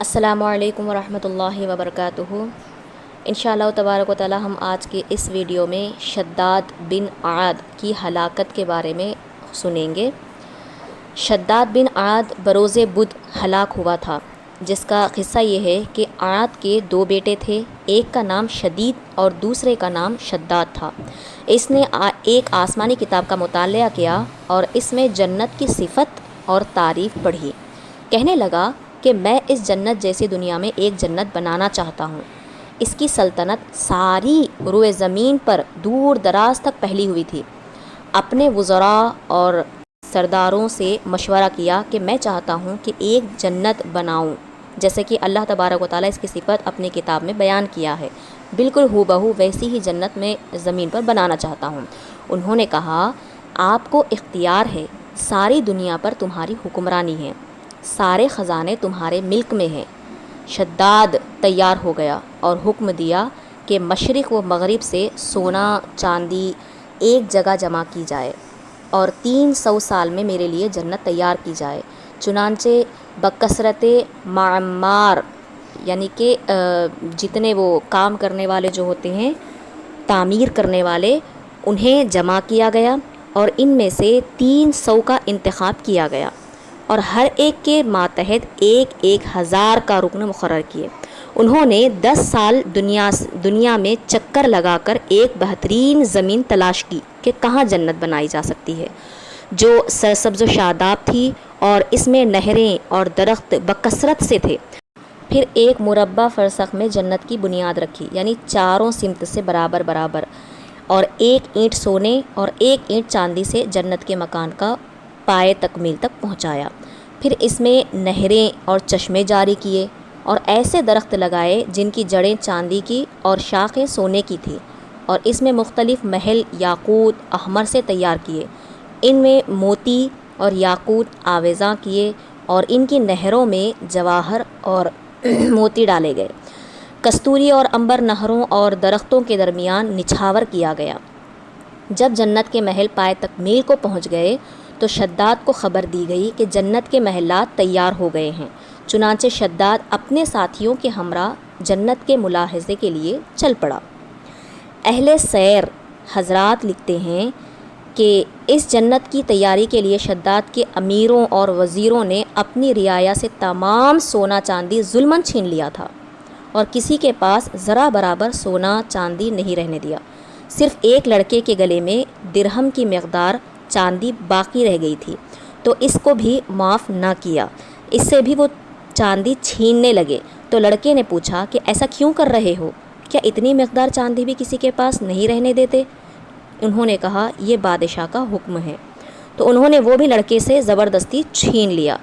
السلام علیکم ورحمۃ اللہ وبرکاتہ۔ انشاءاللہ تبارک و تعالی ہم آج کے اس ویڈیو میں شداد بن عاد کی ہلاکت کے بارے میں سنیں گے۔ شداد بن عاد بروز بدھ ہلاک ہوا تھا، جس کا قصہ یہ ہے کہ عاد کے دو بیٹے تھے، ایک کا نام شدید اور دوسرے کا نام شداد تھا۔ اس نے ایک آسمانی کتاب کا مطالعہ کیا اور اس میں جنت کی صفت اور تعریف پڑھی۔ کہنے لگا کہ میں اس جنت جیسی دنیا میں ایک جنت بنانا چاہتا ہوں۔ اس کی سلطنت ساری روئے زمین پر دور دراز تک پھیلی ہوئی تھی۔ اپنے وزراء اور سرداروں سے مشورہ کیا کہ میں چاہتا ہوں کہ ایک جنت بناؤں، جیسے کہ اللہ تبارک و تعالیٰ اس کی صفت اپنی کتاب میں بیان کیا ہے، بالکل ہو بہو ویسی ہی جنت میں زمین پر بنانا چاہتا ہوں۔ انہوں نے کہا، آپ کو اختیار ہے، ساری دنیا پر تمہاری حکمرانی ہے، سارے خزانے تمہارے ملک میں ہیں۔ شداد تیار ہو گیا اور حکم دیا کہ مشرق و مغرب سے سونا چاندی ایک جگہ جمع کی جائے اور 300 سال میں میرے لیے جنت تیار کی جائے۔ چنانچہ بکثرت معمار، یعنی کہ جتنے وہ کام کرنے والے جو ہوتے ہیں، تعمیر کرنے والے، انہیں جمع کیا گیا اور ان میں سے 300 کا انتخاب کیا گیا اور ہر ایک کے ماتحت 1000 کا رکن مقرر کیے۔ انہوں نے 10 سال دنیا میں چکر لگا کر ایک بہترین زمین تلاش کی کہ کہاں جنت بنائی جا سکتی ہے، جو سرسبز و شاداب تھی اور اس میں نہریں اور درخت بکثرت سے تھے۔ پھر ایک مربع فرسخ میں جنت کی بنیاد رکھی، یعنی چاروں سمت سے برابر برابر، اور 1 اینٹ سونے اور 1 اینٹ چاندی سے جنت کے مکان کا پائے تکمیل تک پہنچایا۔ پھر اس میں نہریں اور چشمے جاری کیے اور ایسے درخت لگائے جن کی جڑیں چاندی کی اور شاخیں سونے کی تھیں، اور اس میں مختلف محل یاقوت احمر سے تیار کیے، ان میں موتی اور یاقوت آویزاں کیے اور ان کی نہروں میں جواہر اور موتی ڈالے گئے۔ کستوری اور عنبر نہروں اور درختوں کے درمیان نچھاور کیا گیا۔ جب جنت کے محل پائے تکمیل کو پہنچ گئے تو شداد کو خبر دی گئی کہ جنت کے محلات تیار ہو گئے ہیں۔ چنانچہ شداد اپنے ساتھیوں کے ہمراہ جنت کے ملاحظے کے لیے چل پڑا۔ اہل سیر حضرات لکھتے ہیں کہ اس جنت کی تیاری کے لیے شداد کے امیروں اور وزیروں نے اپنی رعایا سے تمام سونا چاندی ظلماً چھین لیا تھا اور کسی کے پاس ذرا برابر سونا چاندی نہیں رہنے دیا۔ صرف ایک لڑکے کے گلے میں درہم کی مقدار چاندی باقی رہ گئی تھی تو اس کو بھی معاف نہ کیا، اس سے بھی وہ چاندی چھیننے لگے۔ تو لڑکے نے پوچھا کہ ایسا کیوں کر رہے ہو؟ کیا اتنی مقدار چاندی بھی کسی کے پاس نہیں رہنے دیتے؟ انہوں نے کہا، یہ بادشاہ کا حکم ہے۔ تو انہوں نے وہ بھی لڑکے سے زبردستی چھین لیا۔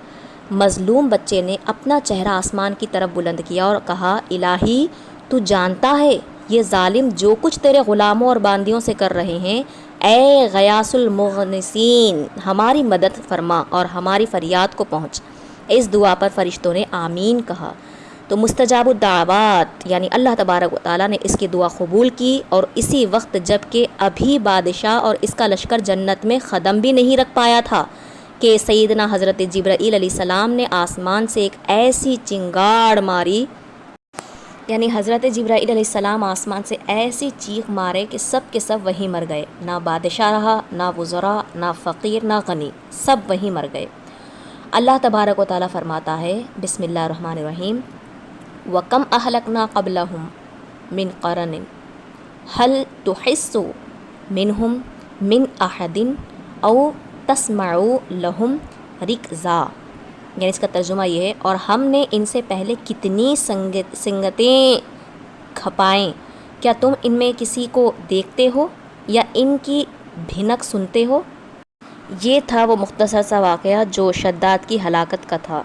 مظلوم بچے نے اپنا چہرہ آسمان کی طرف بلند کیا اور کہا، الہی تو جانتا ہے یہ ظالم جو کچھ تیرے غلاموں اور باندیوں سے کر رہے ہیں، اے غیاث المغنسین ہماری مدد فرما اور ہماری فریاد کو پہنچ۔ اس دعا پر فرشتوں نے آمین کہا تو مستجاب الدعوات یعنی اللہ تبارک و تعالیٰ نے اس کی دعا قبول کی، اور اسی وقت جب کہ ابھی بادشاہ اور اس کا لشکر جنت میں قدم بھی نہیں رکھ پایا تھا کہ سیدنا حضرت جبرائیل علیہ السلام نے آسمان سے ایک ایسی چنگاڑ ماری، یعنی حضرت جبرائیل علیہ السلام آسمان سے ایسی چیخ مارے کہ سب کے سب وہیں مر گئے، نہ بادشاہ رہا، نہ وزراء، نہ فقیر، نہ غنی، سب وہیں مر گئے۔ اللہ تبارک و تعالیٰ فرماتا ہے، بسم اللہ الرحمن الرحیم، وَكَمْ أَهْلَكْنَا قَبْلَهُمْ مِنْ قَرْنٍ هَلْ تُحِسُّ مِنْهُمْ مِنْ أَحَدٍ أَوْ تَسْمَعُ لَهُمْ رِكْزًا، یعنی اس کا ترجمہ یہ ہے، اور ہم نے ان سے پہلے کتنی سنگتیں کھپائیں، کیا تم ان میں کسی کو دیکھتے ہو یا ان کی بھنک سنتے ہو؟ یہ تھا وہ مختصر سا واقعہ جو شداد کی ہلاکت کا تھا۔